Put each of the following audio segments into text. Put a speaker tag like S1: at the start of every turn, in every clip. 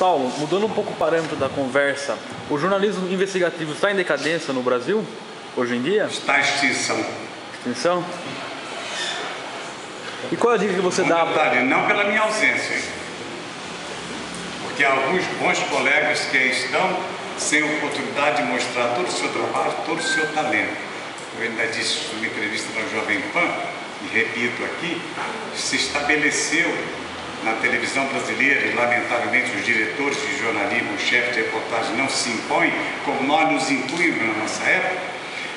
S1: Saulo, mudando um pouco o parâmetro da conversa, o jornalismo investigativo está em decadência no Brasil, hoje em dia?
S2: Está em extinção.
S1: Extinção? E qual é a dica que você dá?
S2: Não pela minha ausência, porque há alguns bons colegas que aí estão sem oportunidade de mostrar todo o seu trabalho, todo o seu talento. Eu ainda disse numa entrevista na Jovem Pan, e repito aqui, se estabeleceu na televisão brasileira, e lamentavelmente os diretores de jornalismo, os chefes de reportagem não se impõem, como nós nos impunhamos na nossa época,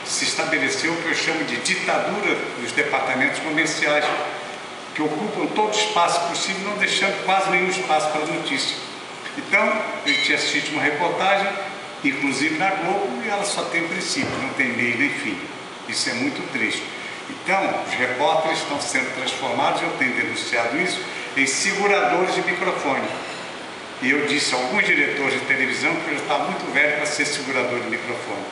S2: se estabeleceu o que eu chamo de ditadura dos departamentos comerciais, que ocupam todo o espaço possível, não deixando quase nenhum espaço para notícia. Então, a gente assiste uma reportagem, inclusive na Globo, e ela só tem princípio, não tem meio nem fim. Isso é muito triste. Então, os repórteres estão sendo transformados, eu tenho denunciado isso, em seguradores de microfone. E eu disse a alguns diretores de televisão que eu já estava muito velho para ser segurador de microfone.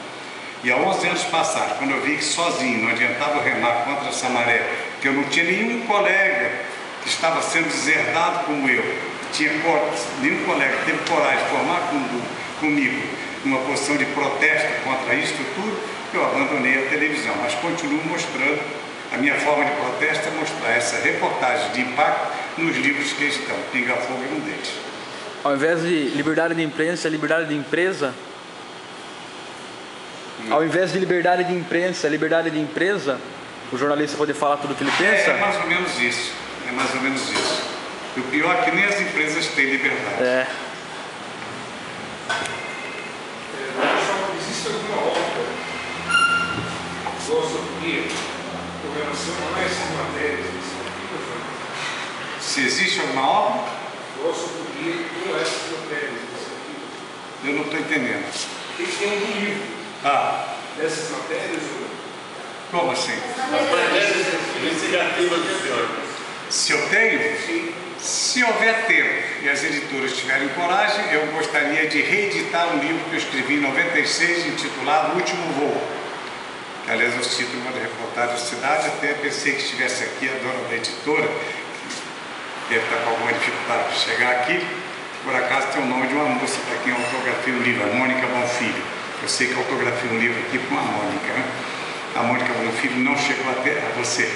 S2: E há 11 anos passados, quando eu vi que sozinho não adiantava eu remar contra essa maré, que eu não tinha nenhum colega que estava sendo deserdado como eu, nenhum colega que teve coragem de formar comigo uma posição de protesto contra isto tudo, eu abandonei a televisão, mas continuo mostrando, a minha forma de protesto é mostrar essa reportagem de impacto nos livros que estão. Pinga Fogo é um deles.
S1: Ao invés de liberdade de imprensa, liberdade de empresa? Ao invés de liberdade de imprensa, liberdade de empresa, o jornalista pode falar tudo o que ele pensa?
S2: É mais ou menos isso. É mais ou menos isso. E o pior é que nem as empresas têm liberdade.
S3: Existe alguma obra, filosofia, com relação a essas matérias?
S2: Se existe alguma obra?
S3: Filosofia com essas matérias.
S2: Eu não estou entendendo.
S3: Tem algum livro dessas matérias?
S2: Como assim?
S4: As matérias investigativas do senhor.
S2: Se eu tenho?
S3: Sim.
S2: Se houver tempo e as editoras tiverem coragem, eu gostaria de reeditar um livro que eu escrevi em 96, intitulado O Último Voo. Que, aliás, eu cito uma reportagem da cidade, até pensei que estivesse aqui a dona da editora, que deve estar com alguma dificuldade para chegar aqui. Por acaso tem o nome de uma moça para quem eu autografei um livro, a Mônica Bonfilho. Eu sei que eu autografei um livro aqui com a Mônica, né? A Mônica Bonfilho não chegou até a você,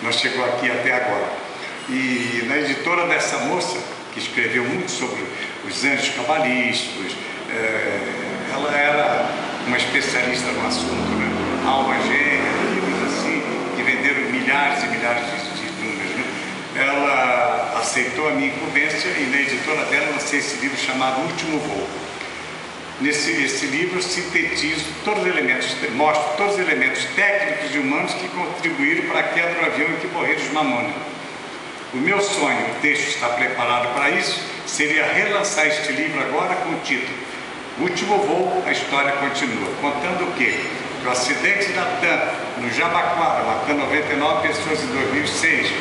S2: não chegou aqui até agora. E na editora dessa moça, que escreveu muito sobre os anjos cabalísticos, ela era uma especialista no assunto, né? Alma gêmea, livros assim, que venderam milhares e milhares de números, né? Ela aceitou a minha incumbência e na editora dela lancei esse livro chamado Último Voo. Esse livro eu sintetizo todos os elementos, mostro todos os elementos técnicos e humanos que contribuíram para a queda do avião em que morreram os Mamonas. O meu sonho, o texto está preparado para isso, seria relançar este livro agora com o título Último Voo, a história continua. Contando o quê? Que o acidente da TAM no Jabaquara, matando 99 pessoas em 2006,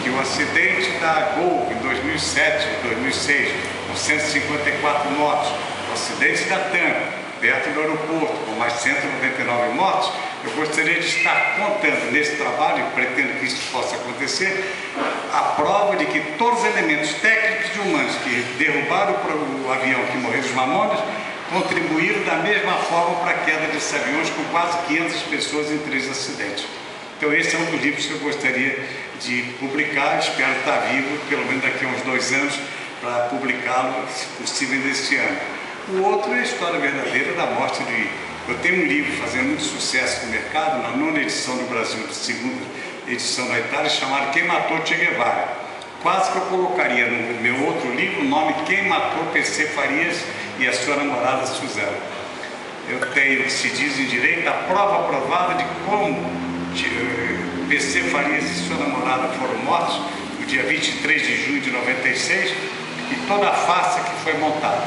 S2: que o acidente da Gol em 2007 e 2006, com 154 mortos, o acidente da TAM, perto do aeroporto, com mais 199 mortos, eu gostaria de estar contando nesse trabalho, e pretendo que isso possa acontecer, a prova de que todos os elementos técnicos e humanos que derrubaram o avião que morreram os Mamonas contribuíram da mesma forma para a queda desses aviões com quase 500 pessoas em 3 acidentes. Então esse é um dos livros que eu gostaria de publicar, espero estar vivo pelo menos daqui a uns 2 anos para publicá-lo, se possível, neste ano. O outro é a história verdadeira da morte de... Eu tenho um livro fazendo muito sucesso no mercado, na 9ª edição do Brasil, na 2ª edição da Itália, chamado Quem Matou Che Guevara. Quase que eu colocaria no meu outro livro o nome Quem Matou PC Farias e a sua namorada Suzana. Eu tenho, se diz em direito, a prova provada de como PC Farias e sua namorada foram mortos no dia 23 de junho de 96 e toda a farsa que foi montada.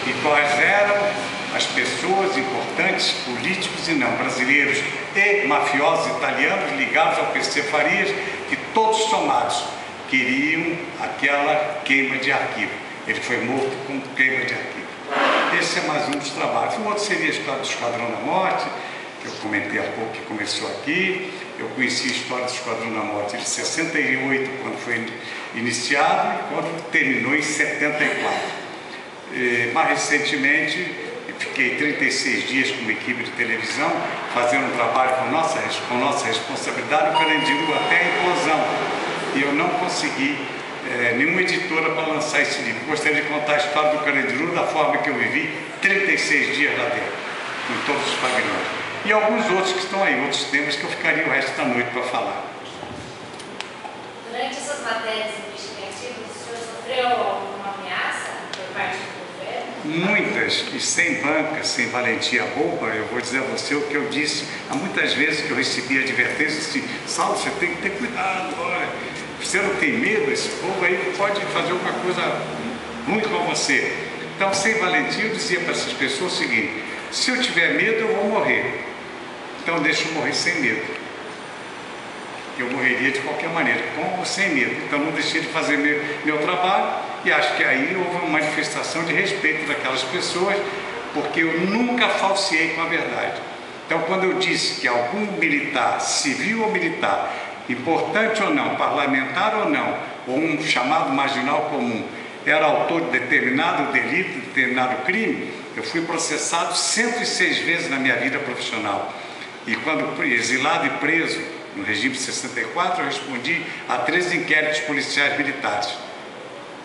S2: E quais eram as pessoas importantes, políticos e não, brasileiros e mafiosos italianos ligados ao PC Farias, que todos somados queriam aquela queima de arquivo. Ele foi morto com queima de arquivo. Esse é mais um dos trabalhos. O outro seria a história do Esquadrão da Morte, que eu comentei há pouco, que começou aqui. Eu conheci a história do Esquadrão da Morte de 68, quando foi iniciado, e quando terminou em 74. Mais recentemente, fiquei 36 dias com uma equipe de televisão, fazendo um trabalho com nossa responsabilidade, o Carandiru até a implosão. E eu não consegui nenhuma editora para lançar esse livro. Gostaria de contar a história do Carandiru da forma que eu vivi 36 dias lá dentro, com todos os pavilhões. E alguns outros que estão aí, outros temas que eu ficaria o resto da noite para falar.
S5: Durante essas matérias investigativas, o senhor sofreu alguma ameaça por parte do governo?
S2: Muitas, e sem banca, sem valentia boba. Eu vou dizer a você o que eu disse. Há muitas vezes que eu recebi advertências assim: Saulo, você tem que ter cuidado, olha, você não tem medo, esse povo aí pode fazer alguma coisa ruim com você. Então, sem valentia, eu dizia para essas pessoas o seguinte: se eu tiver medo, eu vou morrer. Então, deixa eu morrer sem medo. Eu morreria de qualquer maneira, com ou sem medo. Então, não deixei de fazer meu trabalho, e acho que aí houve uma manifestação de respeito daquelas pessoas, porque eu nunca falseei com a verdade. Então, quando eu disse que algum militar, civil ou militar, importante ou não, parlamentar ou não, ou um chamado marginal comum, era autor de determinado delito, de determinado crime, eu fui processado 106 vezes na minha vida profissional. E quando fui exilado e preso, no regime de 64, eu respondi a 13 inquéritos policiais militares.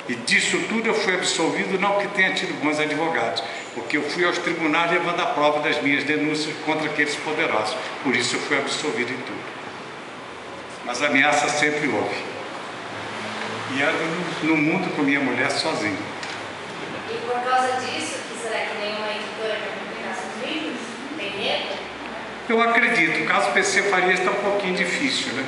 S2: E disso tudo eu fui absolvido, não que tenha tido bons advogados, porque eu fui aos tribunais levando a prova das minhas denúncias contra aqueles poderosos. Por isso eu fui absolvido em tudo. Mas ameaça sempre houve. E era no mundo com minha mulher sozinho.
S5: E por causa disso, que será que nenhuma editora quer publicar seus livros? Tem medo?
S2: Eu acredito. O caso PC Farias está um pouquinho difícil, né?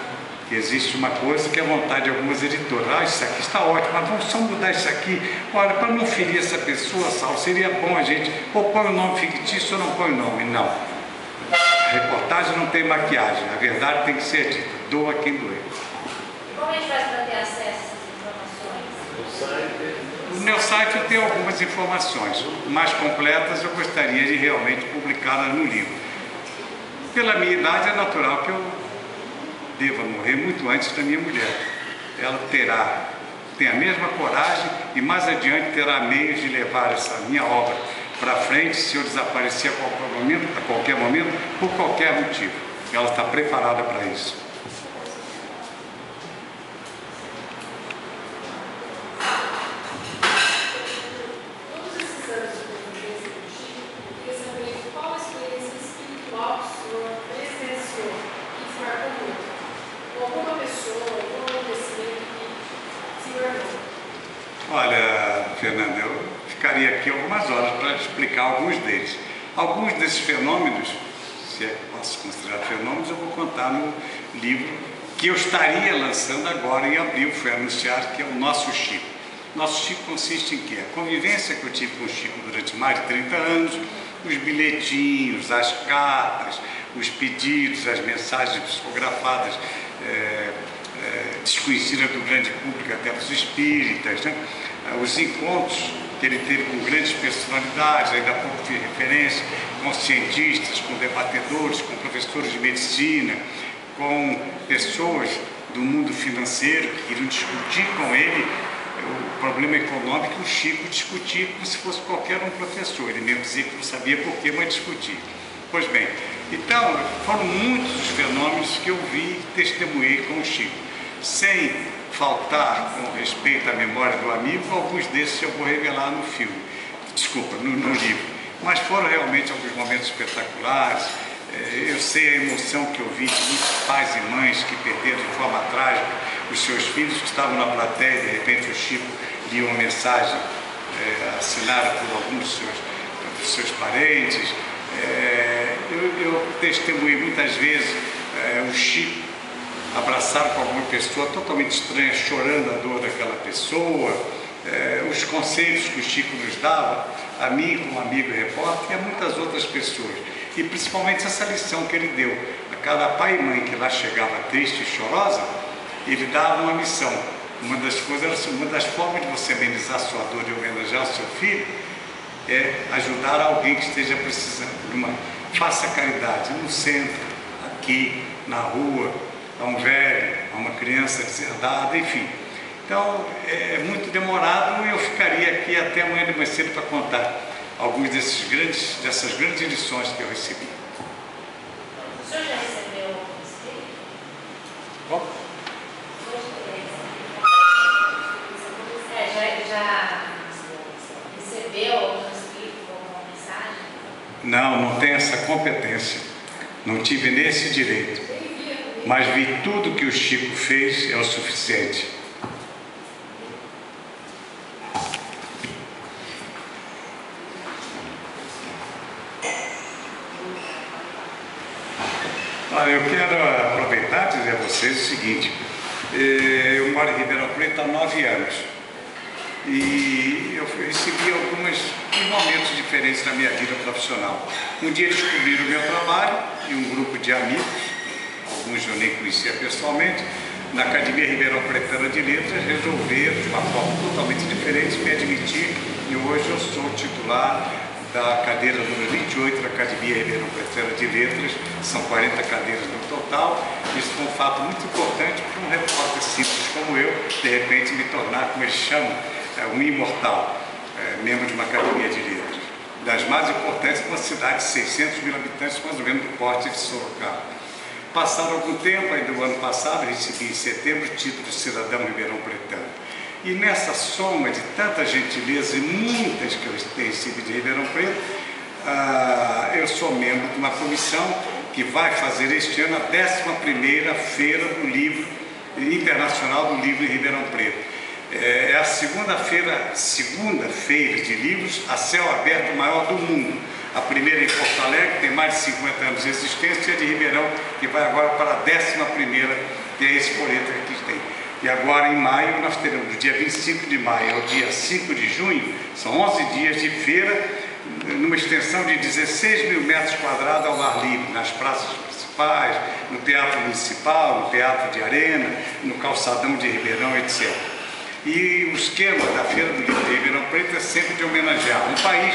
S2: Existe uma coisa que é a vontade de algumas editoras. Ah, isso aqui está ótimo, mas vamos só mudar isso aqui. Olha, para não ferir essa pessoa, Saulo, seria bom a gente ou põe o nome fictício ou não põe o nome. Não. A reportagem não tem maquiagem. A verdade tem que ser dita. Doa quem doer.
S5: Como a gente faz para ter acesso a essas informações?
S2: No meu site eu tenho algumas informações mais completas. Eu gostaria de realmente publicá-las no livro. Pela minha idade, é natural que eu deva morrer muito antes da minha mulher. Ela tem a mesma coragem e mais adiante terá meios de levar essa minha obra para frente se eu desaparecer a qualquer momento, por qualquer motivo. Ela está preparada para isso.
S6: Todos esses anos de convivência com o Chico, eu queria saber qual a experiência espiritual que o senhor presenciou que se marcou muito. Alguma pessoa, algum acontecimento que se marcou.
S2: Olha, Fernanda, eu ficaria aqui algumas horas para explicar alguns deles. Alguns desses fenômenos, se é que posso considerar fenômenos, eu vou contar no livro que eu estaria lançando agora em abril, foi anunciado, que é o Nosso Chico. Nosso Chico consiste em quê? A convivência que eu tive com o Chico durante mais de 30 anos, os bilhetinhos, as cartas, os pedidos, as mensagens psicografadas, desconhecidas do grande público, até dos espíritas, né? Os encontros que ele teve com grandes personalidades, ainda há pouco fiz referência, com cientistas, com debatedores, com professores de medicina, com pessoas do mundo financeiro que queriam discutir com ele o problema econômico, que o Chico discutia como se fosse qualquer um professor. Ele mesmo dizia que não sabia por que, mas discutia. Pois bem, então foram muitos os fenômenos que eu vi e testemunhei com o Chico. Sem faltar com respeito à memória do amigo, alguns desses eu vou revelar no filme, no livro. Mas foram realmente alguns momentos espetaculares. Eu sei a emoção que eu vi de muitos pais e mães que perderam de forma trágica os seus filhos, que estavam na plateia, de repente o Chico lia uma mensagem assinada por alguns dos seus parentes. Eu testemunhei muitas vezes o Chico abraçado com alguma pessoa totalmente estranha, chorando a dor daquela pessoa, os conselhos que o Chico nos dava, a mim como amigo e repórter, e a muitas outras pessoas. E principalmente essa lição que ele deu. A cada pai e mãe que lá chegava triste e chorosa, ele dava uma missão. Uma das formas de você amenizar a sua dor e homenagear o seu filho é ajudar alguém que esteja precisando. Faça caridade no centro, aqui, na rua, a um velho, a uma criança deserdada, enfim. Então, é muito demorado e eu ficaria aqui até amanhã de manhã cedo para contar algumas dessas grandes lições que eu recebi.
S5: O senhor já recebeu algum espírito?
S2: Bom,
S5: O senhor já recebeu algum espírito, alguma mensagem?
S2: não tenho essa competência, não tive nesse direito, mas vi tudo que o Chico fez é o suficiente. Olha, eu quero aproveitar e dizer a vocês o seguinte, eu moro em Ribeirão Preto há 9 anos e eu recebi alguns momentos diferentes na minha vida profissional. Um dia descobriram o meu trabalho e um grupo de amigos, alguns eu nem conhecia pessoalmente, na Academia Ribeirão Pretana de Letras, resolveram de uma forma totalmente diferente me admitir e hoje eu sou titular da cadeira número 28 da Academia Ribeirão Pretana de Letras, são 40 cadeiras no total. Isso foi um fato muito importante para um repórter simples como eu, de repente me tornar, como eles chamam, um imortal, membro de uma Academia de Letras. Das mais importantes, uma cidade de 600 mil habitantes, mais ou menos do porte de Sorocaba. Passado algum tempo, ainda do ano passado, recebi em setembro o título de cidadão Ribeirão Pretano. E nessa soma de tanta gentileza e muitas que eu tenho recebido de Ribeirão Preto, eu sou membro de uma comissão que vai fazer este ano a 11ª Feira do Livro Internacional do Livro em Ribeirão Preto. É a segunda feira de livros a céu aberto maior do mundo. A primeira em Porto Alegre, tem mais de 50 anos de existência, e a de Ribeirão, que vai agora para a 11ª, que é esse folheto que aqui tem. E agora, em maio, nós teremos, do dia 25 de maio ao dia 5 de junho, são 11 dias de feira, numa extensão de 16 mil metros quadrados ao ar livre, nas praças principais, no Teatro Municipal, no Teatro de Arena, no Calçadão de Ribeirão, etc. E o esquema da Feira do Livro de Ribeirão Preto é sempre de homenagear um país,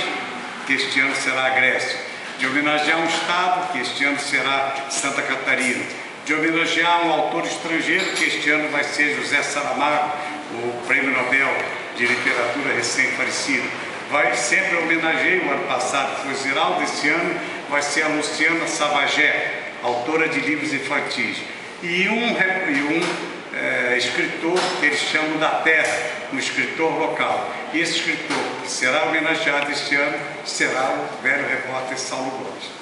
S2: que este ano será a Grécia, de homenagear um estado, que este ano será Santa Catarina, de homenagear um autor estrangeiro, que este ano vai ser José Saramago, o Prêmio Nobel de Literatura recém-falecido. Vai sempre homenagear, o ano passado foi Ziraldo, esse ano vai ser a Luciana Sabagé, autora de livros infantis. E um escritor que eles chamam da terra, um escritor local. E esse escritor que será homenageado este ano será o velho repórter Saulo Gomes.